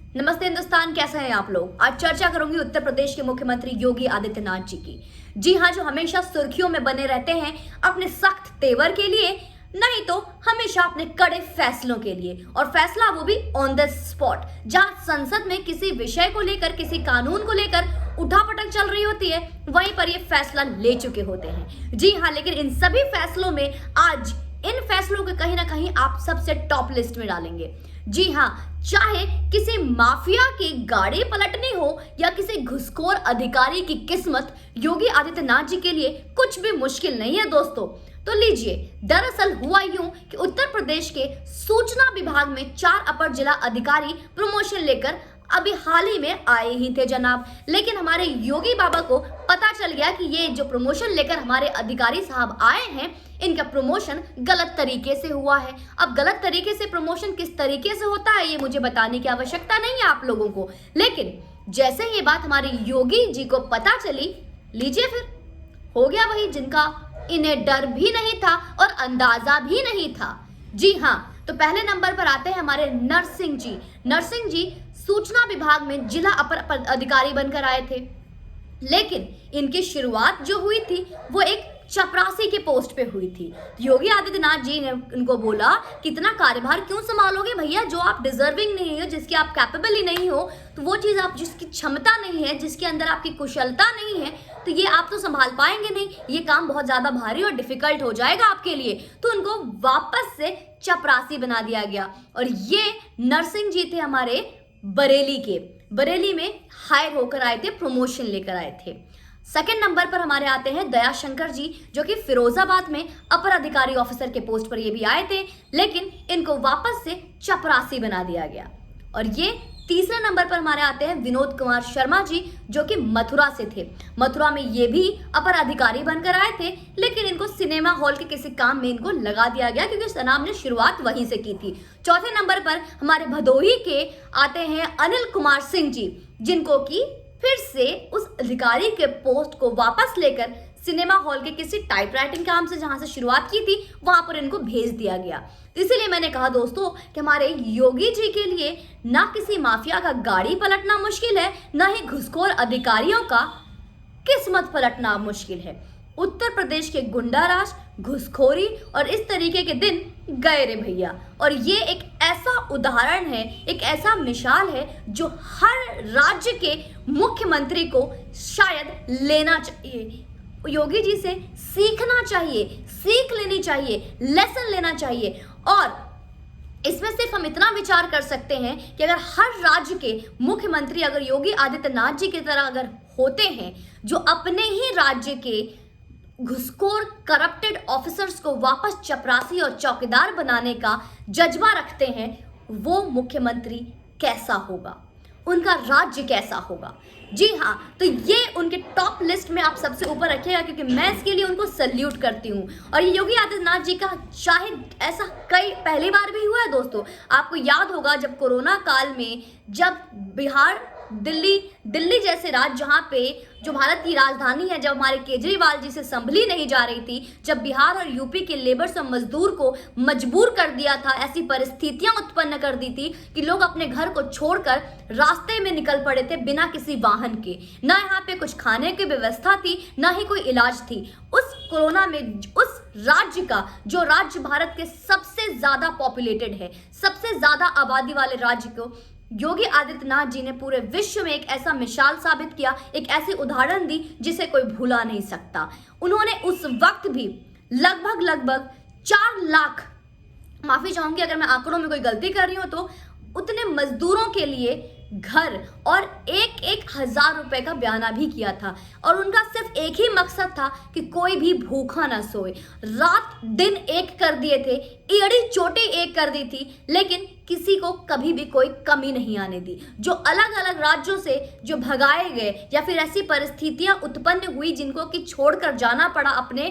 नमस्ते हिंदुस्तान, कैसे हैं आप लोग। आज चर्चा करूंगी उत्तर प्रदेश के मुख्यमंत्री योगी आदित्यनाथ जी की। जी हां, जो हमेशा सुर्खियों में बने रहते हैं अपने सख्त तेवर के लिए, नहीं तो हमेशा अपने कड़े फैसलों के लिए, और फैसला वो भी ऑन द स्पॉट, जहां संसद में किसी विषय को लेकर, किसी कानून को लेकर उठापटक चल रही होती है, वहीं पर ये फैसला ले चुके होते हैं। जी हां, लेकिन इन सभी फैसलों में आज इन फैसलों को कहीं ना कहीं आप सबसे टॉप लिस्ट में डालेंगे। जी हां, चाहे किसी माफिया की गाड़ी पलटनी हो या किसी घुसखोर अधिकारी की किस्मत, योगी आदित्यनाथ जी के लिए कुछ भी मुश्किल नहीं है दोस्तों। तो लीजिए, दरअसल हुआ यूं कि उत्तर प्रदेश के सूचना विभाग में 4 अपर जिला अधिकारी प्रमोशन लेकर अभी हाल ही में आए ही थे जनाब। लेकिन हमारे योगी बाबा को पता चल गया कि ये जो प्रमोशन लेकर हमारे अधिकारी साहब आए हैं, इनका प्रमोशन गलत तरीके से हुआ है। अब गलत तरीके से प्रमोशन किस तरीके से होता है ये मुझे बताने की आवश्यकता नहीं है आप लोगों को, लेकिन जैसे ये बात हमारे योगी जी को पता चली, लीजिए फिर हो गया वही जिनका इन्हें डर भी नहीं था और अंदाजा भी नहीं था। जी हाँ, तो पहले नंबर पर आते हैं हमारे नरसिंह जी। नरसिंह जी सूचना विभाग में जिला अपर अधिकारी बनकर आए थे, लेकिन इनकी शुरुआत जो हुई थी वो एक चपरासी के पोस्ट पे हुई थी। योगी आदित्यनाथ जी ने उनको बोला कि इतना कार्यभार क्यों संभालोगे भैया, जो आप डिजर्विंग नहीं हो, जिसकी आप कैपेबल ही नहीं हो, तो वो चीज़ आप जिसकी क्षमता नहीं है, जिसके अंदर आपकी कुशलता नहीं है, तो ये आप तो संभाल पाएंगे नहीं, ये काम बहुत ज़्यादा भारी और डिफिकल्ट हो जाएगा आपके लिए। तो उनको वापस से चपरासी बना दिया गया। और ये नरसिंह जी थे हमारे बरेली में हायर होकर आए थे, प्रमोशन लेकर आए थे। सेकंड नंबर पर हमारे आते हैं दयाशंकर जी, जो कि फिरोजाबाद में अपर अधिकारी ऑफिसर के पोस्ट पर ये भी आए थे, लेकिन इनको वापस से चपरासी बना दिया गया। और ये तीसरे नंबर पर हमारे आते हैं विनोद कुमार शर्मा जी, जो कि मथुरा से थे। मथुरा में ये भी अपर अधिकारी बनकर आए थे, लेकिन इनको सिनेमा हॉल के किसी काम में इनको लगा दिया गया, क्योंकि सनाम ने शुरुआत वहीं से की थी। चौथे नंबर पर हमारे भदोही के आते हैं अनिल कुमार सिंह जी, जिनको कि फिर से उस अधिकारी के पोस्ट को वापस लेकर सिनेमा हॉल के किसी टाइपराइटिंग काम से जहां से शुरुआत की थी वहां पर इनको भेज दिया गया। इसीलिए मैंने कहा दोस्तों कि हमारे योगी जी के लिए ना किसी माफिया का गाड़ी पलटना मुश्किल है, ना ही घुसखोर अधिकारियों का किस्मत पलटना मुश्किल है। उत्तर प्रदेश के गुंडाराज, घुसखोरी और इस तरीके के दिन गए रे भैया। और ये एक ऐसा उदाहरण है, एक ऐसा मिसाल है जो हर राज्य के मुख्यमंत्री को शायद लेना चाहिए, योगी जी से सीखना चाहिए, सीख लेनी चाहिए, लेसन लेना चाहिए। और इसमें सिर्फ हम इतना विचार कर सकते हैं कि अगर हर राज्य के मुख्यमंत्री अगर योगी आदित्यनाथ जी की तरह अगर होते हैं, जो अपने ही राज्य के घुसखोर करप्टेड ऑफिसर्स को वापस चपरासी और चौकीदार बनाने का जज्बा रखते हैं, वो मुख्यमंत्री कैसा होगा, उनका राज्य कैसा होगा। जी हाँ, तो ये उनके टॉप लिस्ट में आप सबसे ऊपर रखिएगा, क्योंकि मैं इसके लिए उनको सल्यूट करती हूँ। और ये योगी आदित्यनाथ जी का शायद ऐसा कई पहली बार भी हुआ है दोस्तों। आपको याद होगा जब कोरोना काल में, जब बिहार, दिल्ली जैसे राज्य जहाँ पे जो भारत की राजधानी है, जब हमारे केजरीवाल जी से संभली नहीं जा रही थी, जब बिहार और यूपी के लेबर्स और मजदूर को मजबूर कर दिया था, ऐसी परिस्थितियां उत्पन्न कर दी थी कि लोग अपने घर को छोड़कर रास्ते में निकल पड़े थे बिना किसी वाहन के। ना यहाँ पे कुछ खाने की व्यवस्था थी, ना ही कोई इलाज थी। उस कोरोना में उस राज्य का, जो राज्य भारत के सबसे ज्यादा पॉपुलेटेड है, सबसे ज्यादा आबादी वाले राज्य को योगी आदित्यनाथ जी ने पूरे विश्व में एक ऐसा मिसाल साबित किया, एक ऐसी उदाहरण दी जिसे कोई भूला नहीं सकता। उन्होंने उस वक्त भी लगभग 4 लाख, माफी चाहूंगी अगर मैं आंकड़ों में कोई गलती कर रही हूं, तो उतने मजदूरों के लिए घर और 1,000 रुपए का बयाना भी किया था। और उनका सिर्फ एक ही मकसद था कि कोई भी भूखा ना सोए। रात दिन एक कर दिए थे, एड़ी चोटी एक कर दी थी, लेकिन किसी को कभी भी कोई कमी नहीं आने दी। जो अलग अलग राज्यों से जो भगाए गए या फिर ऐसी परिस्थितियां उत्पन्न हुई जिनको कि छोड़कर जाना पड़ा अपने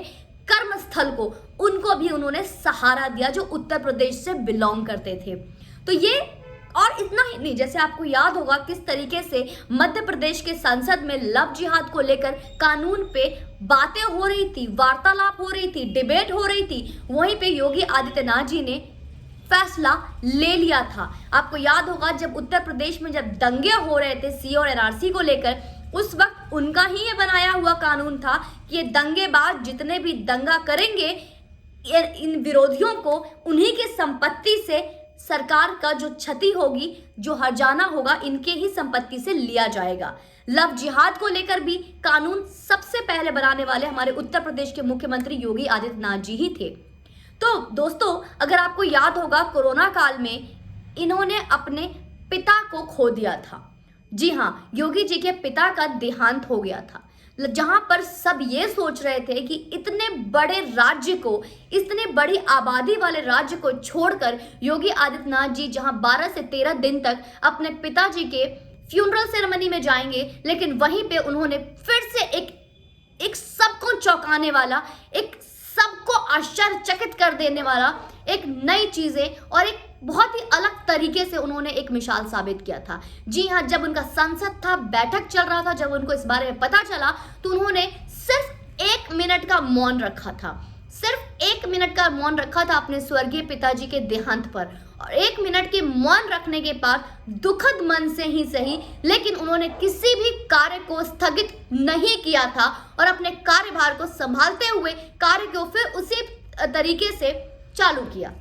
कर्म स्थल को, उनको भी उन्होंने सहारा दिया, जो उत्तर प्रदेश से बिलोंग करते थे। तो ये, और इतना ही नहीं, जैसे आपको याद होगा किस तरीके से मध्य प्रदेश के संसद में लव जिहाद को लेकर कानून पे बातें हो रही थी, वार्तालाप हो रही थी, डिबेट हो रही थी, वहीं पे योगी आदित्यनाथ जी ने फैसला ले लिया था। आपको याद होगा जब उत्तर प्रदेश में जब दंगे हो रहे थे सी और एनआरसी को लेकर, उस वक्त उनका ही ये बनाया हुआ कानून था कि ये दंगेबाज जितने भी दंगा करेंगे, इन विरोधियों को उन्हीं की संपत्ति से सरकार का जो क्षति होगी, जो हर्जाना होगा, इनके ही संपत्ति से लिया जाएगा। लव जिहाद को लेकर भी कानून सबसे पहले बनाने वाले हमारे उत्तर प्रदेश के मुख्यमंत्री योगी आदित्यनाथ जी ही थे। तो दोस्तों, अगर आपको याद होगा, कोरोना काल में इन्होंने अपने पिता को खो दिया था। जी हाँ, योगी जी के पिता का देहांत हो गया था, जहां पर सब ये सोच रहे थे कि इतने बड़े राज्य को, इतने बड़ी आबादी वाले राज्य को छोड़कर योगी आदित्यनाथ जी जहां 12 से 13 दिन तक अपने पिताजी के फ्यूनरल सेरेमनी में जाएंगे, लेकिन वहीं पे उन्होंने फिर से एक सबको चौंकाने वाला, एक सबको आश्चर्यचकित कर देने वाला एक नई चीजें और एक बहुत ही अलग तरीके से उन्होंने एक मिसाल साबित किया था। जी हाँ, जब उनका संसद था, बैठक चल रहा था, जब उनको इस बारे में पता चला तो उन्होंने सिर्फ 1 मिनट का मौन रखा था। सिर्फ 1 मिनट का मौन रखा था अपने स्वर्गीय पिताजी के देहांत पर, और 1 मिनट के मौन रखने के बाद दुखद मन से ही सही, लेकिन उन्होंने किसी भी कार्य को स्थगित नहीं किया था और अपने कार्यभार को संभालते हुए कार्य को फिर उसी तरीके से चालू किया।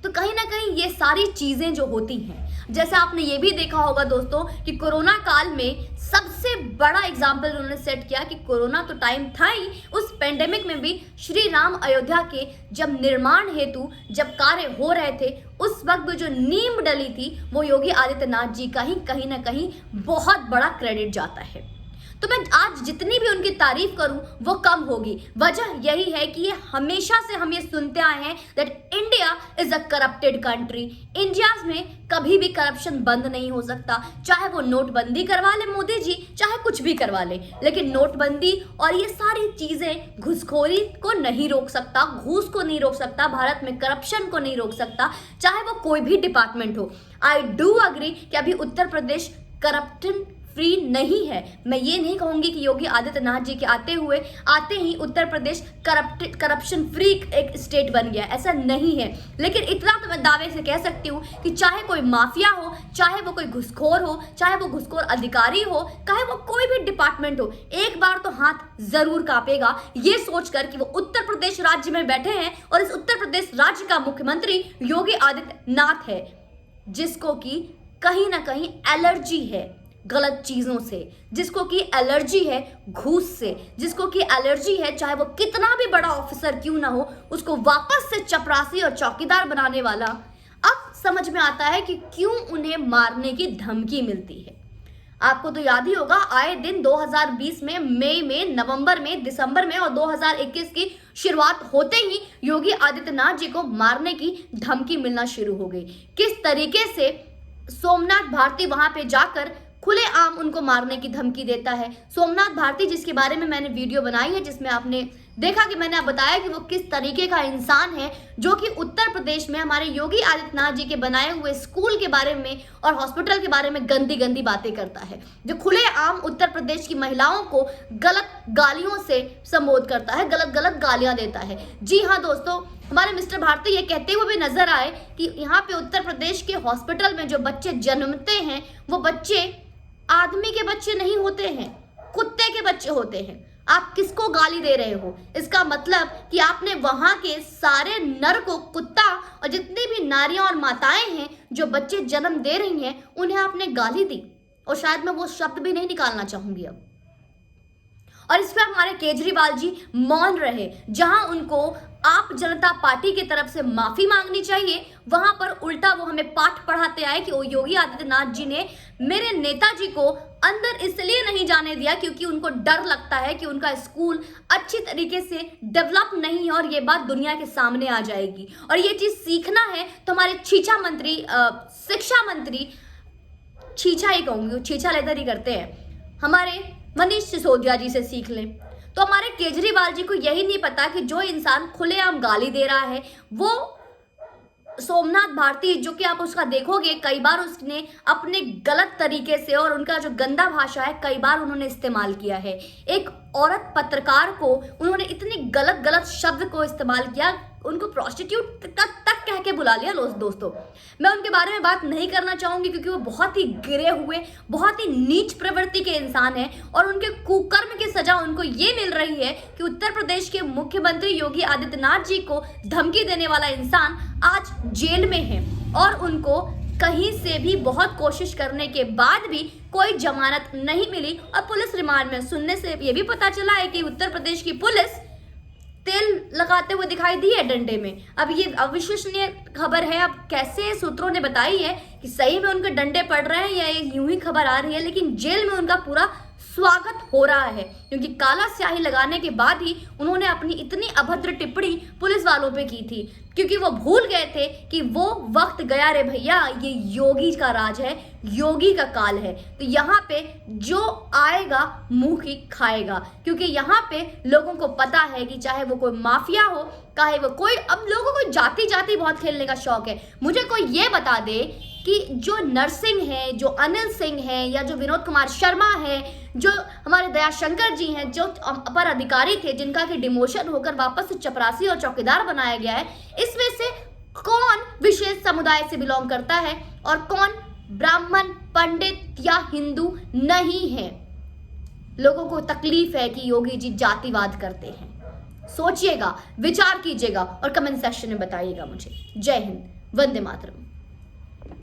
तो कहीं ना कहीं ये सारी चीजें जो होती हैं, जैसे आपने ये भी देखा होगा दोस्तों कि कोरोना काल में सबसे बड़ा एग्जाम्पल उन्होंने सेट किया कि कोरोना तो टाइम था ही, उस पेंडेमिक में भी श्री राम अयोध्या के जब निर्माण हेतु जब कार्य हो रहे थे, उस वक्त जो नींव डली थी वो योगी आदित्यनाथ जी का ही कहीं ना कहीं बहुत बड़ा क्रेडिट जाता है। तो मैं आज जितनी भी उनकी तारीफ करूं वो कम होगी। वजह यही है कि ये हमेशा से हम ये सुनते आए हैं that India is a corrupted country. India में कभी भी करप्शन बंद नहीं हो सकता, चाहे वो नोटबंदी करवा ले मोदी जी, चाहे कुछ भी करवा ले, लेकिन नोटबंदी और ये सारी चीजें घुसखोरी को नहीं रोक सकता, घूस को नहीं रोक सकता, भारत में करप्शन को नहीं रोक सकता, चाहे वो कोई भी डिपार्टमेंट हो। आई डू अग्री कि अभी उत्तर प्रदेश करप्शन फ्री नहीं है। मैं ये नहीं कहूंगी कि योगी आदित्यनाथ जी के आते ही उत्तर प्रदेश करप्शन फ्री एक स्टेट बन गया, ऐसा नहीं है। लेकिन इतना तो मैं दावे से कह सकती हूँ कि चाहे कोई माफिया हो, चाहे वो कोई घुसखोर हो, चाहे वो घुसखोर अधिकारी हो, चाहे वो कोई भी डिपार्टमेंट हो, एक बार तो हाथ जरूर कांपेगा ये सोचकर कि वो उत्तर प्रदेश राज्य में बैठे हैं और इस उत्तर प्रदेश राज्य का मुख्यमंत्री योगी आदित्यनाथ है, जिसको कि कहीं ना कहीं एलर्जी है गलत चीजों से, जिसको कि एलर्जी है घूस से, जिसको कि एलर्जी है चाहे वो कितना भी बड़ा ऑफिसर क्यों ना हो, उसको वापस से चपरासी और चौकीदार बनाने वाला। अब समझ में आता है कि क्यों उन्हें मारने की धमकी मिलती है। आपको तो याद ही होगा, आए दिन 2020 में, मई में, नवंबर में, दिसंबर में और 2021 की शुरुआत होते ही योगी आदित्यनाथ जी को मारने की धमकी मिलना शुरू हो गई। किस तरीके से सोमनाथ भारती वहां पे जाकर खुलेआम उनको मारने की धमकी देता है। सोमनाथ भारती, जिसके बारे में मैंने वीडियो बनाई है, जिसमें आपने देखा कि मैंने बताया कि वो किस तरीके का इंसान है, जो कि उत्तर प्रदेश में हमारे योगी आदित्यनाथ जी के बनाए हुए स्कूल के बारे में और हॉस्पिटल के बारे में गंदी गंदी बातें करता है, जो खुलेआम उत्तर प्रदेश की महिलाओं को गलत गालियों से संबोधित करता है, गलत गलत गालियां देता है। जी हाँ दोस्तों, हमारे मिस्टर भारती ये कहते हुए भी नजर आए कि यहाँ पे उत्तर प्रदेश के हॉस्पिटल में जो बच्चे जन्मते हैं वो बच्चे आदमी के बच्चे नहीं होते हैं, कुत्ते के बच्चे होते हैं। आप किसको गाली दे रहे हो? इसका मतलब कि आपने वहां के सारे नर को कुत्ता और जितनी भी नारियां और माताएं हैं जो बच्चे जन्म दे रही हैं उन्हें आपने गाली दी, और शायद मैं वो शब्द भी नहीं निकालना चाहूंगी अब। और इस पर हमारे केजरीवाल जी मौन रहे। जहां उनको आप जनता पार्टी की तरफ से माफी मांगनी चाहिए, वहां पर उल्टा वो हमें पाठ पढ़ाते आए कि योगी आदित्यनाथ जी ने मेरे नेताजी को अंदर इसलिए नहीं जाने दिया क्योंकि उनको डर लगता है कि उनका स्कूल अच्छी तरीके से डेवलप नहीं है और ये बात दुनिया के सामने आ जाएगी। और ये चीज सीखना है तो हमारे शिक्षा मंत्री, छीछा ही कहूंगी, छीछा लेदर ही करते हैं, हमारे मनीष सिसोदिया जी से सीख लें। तो हमारे केजरीवाल जी को यही नहीं पता कि जो इंसान खुलेआम गाली दे रहा है वो सोमनाथ भारती, जो कि आप उसका देखोगे कई बार उसने अपने गलत तरीके से, और उनका जो गंदा भाषा है कई बार उन्होंने इस्तेमाल किया है। एक औरत पत्रकार को उन्होंने इतनी गलत शब्द को इस्तेमाल किया, उनको प्रोस्टिट्यूट तक कह के बुला लिया दोस्तों। मैं उनके बारे में बात नहीं करना चाहूंगी क्योंकि वो बहुत ही गिरे हुए, बहुत ही नीच प्रवृत्ति के इंसान हैं और उनके कुकर्म की सजा उनको ये मिल रही है कि उत्तर प्रदेश के मुख्यमंत्री योगी आदित्यनाथ जी को धमकी देने वाला इंसान आज जेल में है और उनको कहीं से भी बहुत कोशिश करने के बाद भी कोई जमानत नहीं मिली और पुलिस रिमांड में। सुनने से ये भी पता चला है कि उत्तर प्रदेश की पुलिस तेल लगाते हुए दिखाई दी है डंडे में। अब ये अविश्वसनीय खबर है। अब कैसे सूत्रों ने बताई है कि सही में उनके डंडे पड़ रहे हैं या यूं ही खबर आ रही है, लेकिन जेल में उनका पूरा स्वागत हो रहा है क्योंकि काला स्याही लगाने के बाद ही उन्होंने अपनी इतनी अभद्र टिप्पणी पुलिस वालों पे की थी क्योंकि वो भूल गए थे कि वो वक्त गया रे भैया, ये योगी का राज है, योगी का काल है। तो यहाँ पे जो आएगा मुंह की खाएगा क्योंकि यहाँ पे लोगों को पता है कि चाहे वो कोई माफिया हो, चाहे वो कोई, अब लोगों को जाति जाति बहुत खेलने का शौक है। मुझे कोई ये बता दे कि जो नरसिंह है, जो अनिल सिंह है या जो विनोद कुमार शर्मा है, जो हमारे दयाशंकर जी हैं, जो अपर अधिकारी थे जिनका कि डिमोशन होकर वापस से चपरासी और चौकीदार बनाया गया है, इसमें से कौन विशेष समुदाय से बिलोंग करता है और कौन ब्राह्मण, पंडित या हिंदू नहीं है? लोगों को तकलीफ है कि योगी जी जातिवाद करते हैं। सोचिएगा, विचार कीजिएगा और कमेंट सेक्शन में बताइएगा मुझे। जय हिंद, वंदे मातरम।